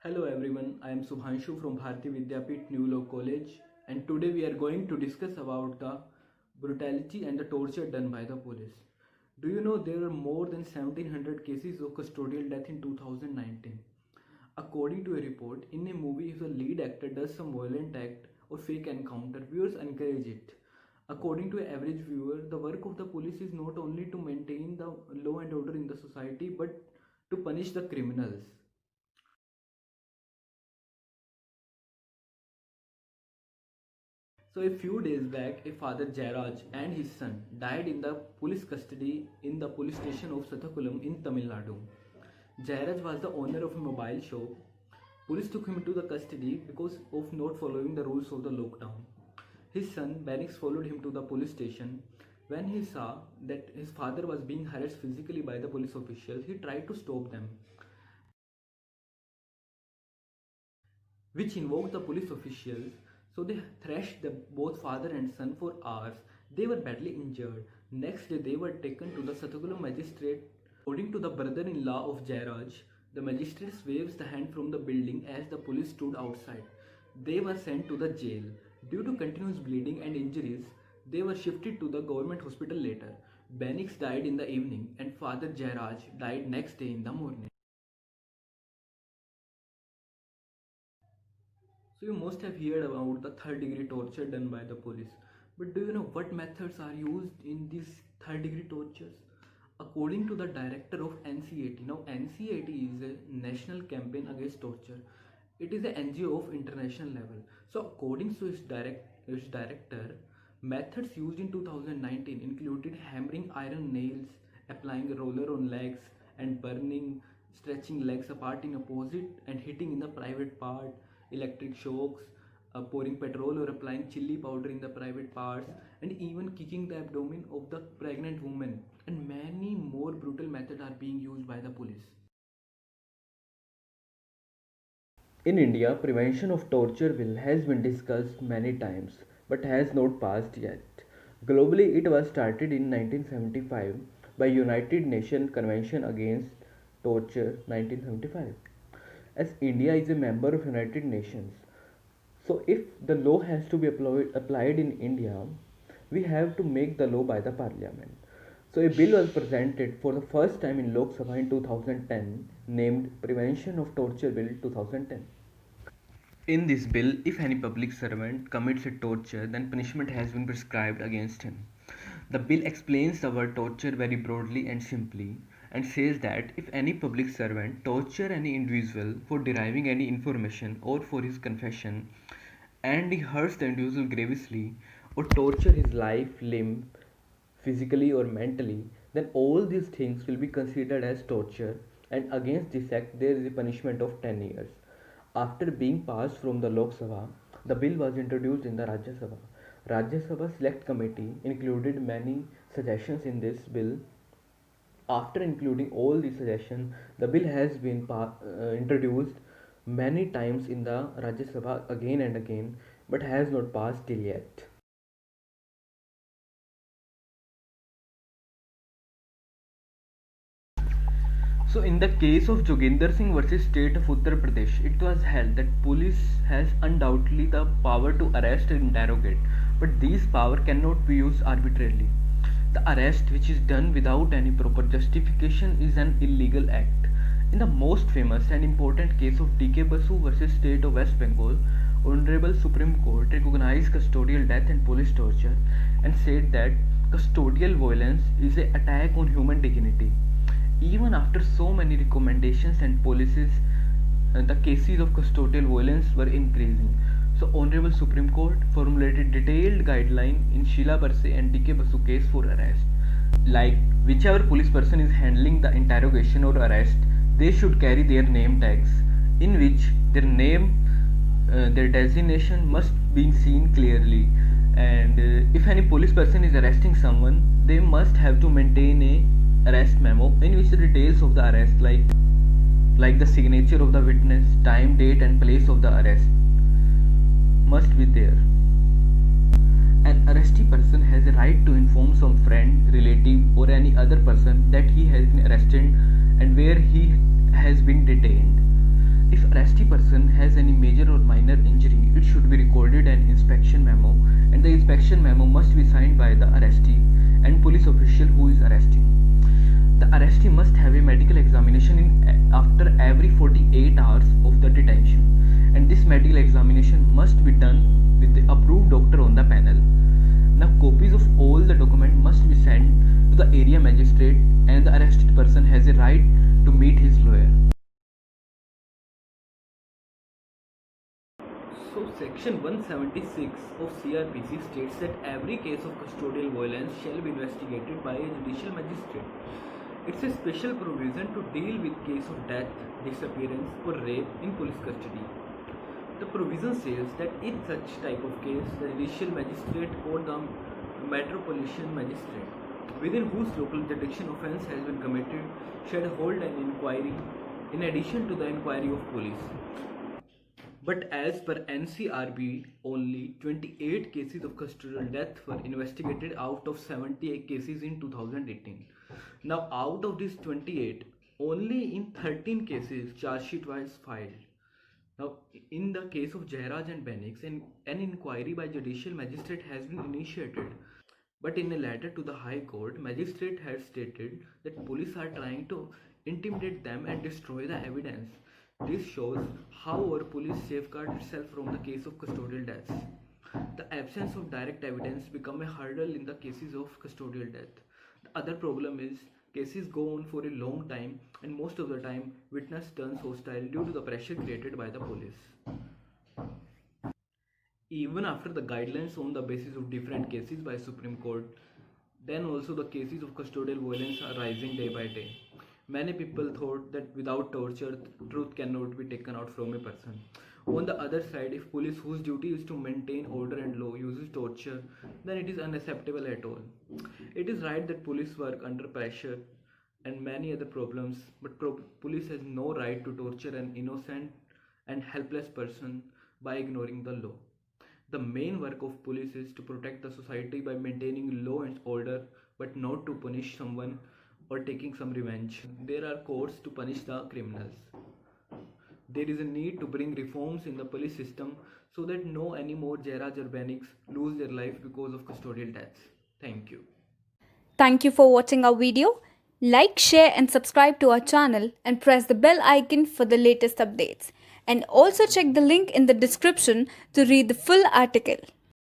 Hello everyone, I am Subhanshu from Bharati Vidyapit New Law College, and today we are going to discuss about the brutality and the torture done by the police. Do you know there were more than 1700 cases of custodial death in 2019? According to a report, in a movie if the lead actor does some violent act or fake encounter, viewers encourage it. According to an average viewer, the work of the police is not only to maintain the law and order in the society but to punish the criminals. So a few days back, a father Jairaj and his son died in the police custody in the police station of Sathakulam in Tamil Nadu. Jairaj was the owner of a mobile shop. Police took him into the custody because of not following the rules of the lockdown. His son Benix followed him to the police station. When he saw that his father was being harassed physically by the police officials, he tried to stop them, which invoked the police officials. So they thrashed both father and son for hours. They were badly injured. Next day, they were taken to the Sathakulam magistrate. According to the brother-in-law of Jairaj, the magistrate waves the hand from the building as the police stood outside. They were sent to the jail. Due to continuous bleeding and injuries, they were shifted to the government hospital later. Benix died in the evening and father Jairaj died next day in the morning. So you must have heard about the third degree torture done by the police. But do you know what methods are used in these third degree tortures? According to the director of NCAT, now NCAT is a national campaign against torture. It is an NGO of international level. So according to its director, methods used in 2019 included hammering iron nails, applying a roller on legs, and burning, stretching legs apart in opposite and hitting in the private part, electric shocks, pouring petrol or applying chili powder in the private parts, and even kicking the abdomen of the pregnant woman. And many more brutal methods are being used by the police. In India, prevention of torture bill has been discussed many times but has not passed yet. Globally, it was started in 1975 by United Nations Convention Against Torture 1975. As India is a member of United Nations, so if the law has to be applied in India, we have to make the law by the parliament. So a bill was presented for the first time in Lok Sabha in 2010 named Prevention of Torture Bill 2010. In this bill, if any public servant commits a torture, then punishment has been prescribed against him. The bill explains the word torture very broadly and simply and says that if any public servant torture any individual for deriving any information or for his confession and he hurts the individual grievously or torture his life, limb, physically or mentally, then all these things will be considered as torture, and against this act there is a punishment of 10 years. After being passed from the Lok Sabha, the bill was introduced in the Rajya Sabha. Rajya Sabha Select Committee included many suggestions in this bill. After including all these suggestions, the bill has been introduced many times in the Rajya Sabha again and again, but has not passed till yet. So in the case of Joginder Singh versus State of Uttar Pradesh, it was held that police has undoubtedly the power to arrest and interrogate, but these power cannot be used arbitrarily. The arrest which is done without any proper justification is an illegal act. In the most famous and important case of D.K. Basu versus State of West Bengal, Honorable Supreme Court recognized custodial death and police torture and said that custodial violence is an attack on human dignity. Even after so many recommendations and policies, the cases of custodial violence were increasing. So Honorable Supreme Court formulated detailed guideline in Sheila Barse and D.K. Basu case for arrest. Like whichever police person is handling the interrogation or arrest, they should carry their name tags in which their name, their designation must be seen clearly. And if any police person is arresting someone, they must have to maintain a arrest memo in which the details of the arrest like the signature of the witness, time, date and place of the arrest must be there. An arrestee person has a right to inform some friend, relative or any other person that he has been arrested and where he has been detained. If arrested person has any major or minor injury, it should be recorded an inspection memo, and the inspection memo must be signed by the arrestee and police official who is arresting. The arrestee must have a medical examination after every 48 hours of the detention, and this medical examination must be done with the approved doctor on the panel. Now, copies of all the documents must be sent to the area magistrate, and the arrested person has a right to meet his lawyer. So, Section 176 of CRPC states that every case of custodial violence shall be investigated by a judicial magistrate. It's a special provision to deal with case of death, disappearance, or rape in police custody. The provision says that in such type of case, the judicial magistrate or the metropolitan magistrate, within whose local jurisdiction offence has been committed, shall hold an inquiry in addition to the inquiry of police. But as per NCRB, only 28 cases of custodial death were investigated out of 78 cases in 2018. Now, out of these 28, only in 13 cases charge sheet was filed. Now, in the case of Jairaj and Benix, an inquiry by judicial magistrate has been initiated. But in a letter to the High Court, magistrate had stated that police are trying to intimidate them and destroy the evidence. This shows how our police safeguard itself from the case of custodial deaths. The absence of direct evidence become a hurdle in the cases of custodial death. The other problem is cases go on for a long time, and most of the time witness turns hostile due to the pressure created by the police. Even after the guidelines on the basis of different cases by Supreme Court, then also the cases of custodial violence are rising day by day. Many people thought that without torture, truth cannot be taken out from a person. On the other side, if police whose duty is to maintain order and law uses torture, then it is unacceptable at all. It is right that police work under pressure and many other problems, but police has no right to torture an innocent and helpless person by ignoring the law. The main work of police is to protect the society by maintaining law and order, but not to punish someone or taking some revenge. There are courts to punish the criminals. There is a need to bring reforms in the police system so that no any more Jairaj or Benix lose their life because of custodial deaths. Thank you. Thank you for watching our video. Like, share and subscribe to our channel and press the bell icon for the latest updates. And also check the link in the description to read the full article.